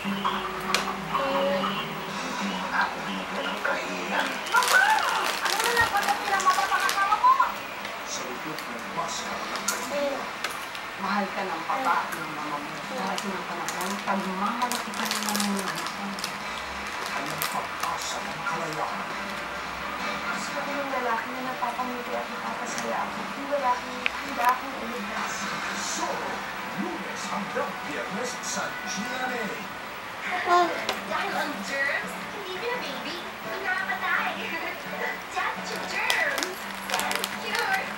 Ako dito ng kahiyan. Mama! Ano na napagod sila mapapakasama mo? Sa likod ng maskara ng Eh, Mahal ka ng papa at ng mama mo. Lahat ng panahon, pagmamalaki ka ng mga anak mo. kanyang pag-asa ng kalayaan. gusto ko ng lalaki na napapamuti at napapasaya ako. Yung lalaki, handa akong iligtas. Solo, Lunes hanggang Biyernes sa GMA. Dahil ang germs, hindi baby, pinapatay. That's your germs. That's cute.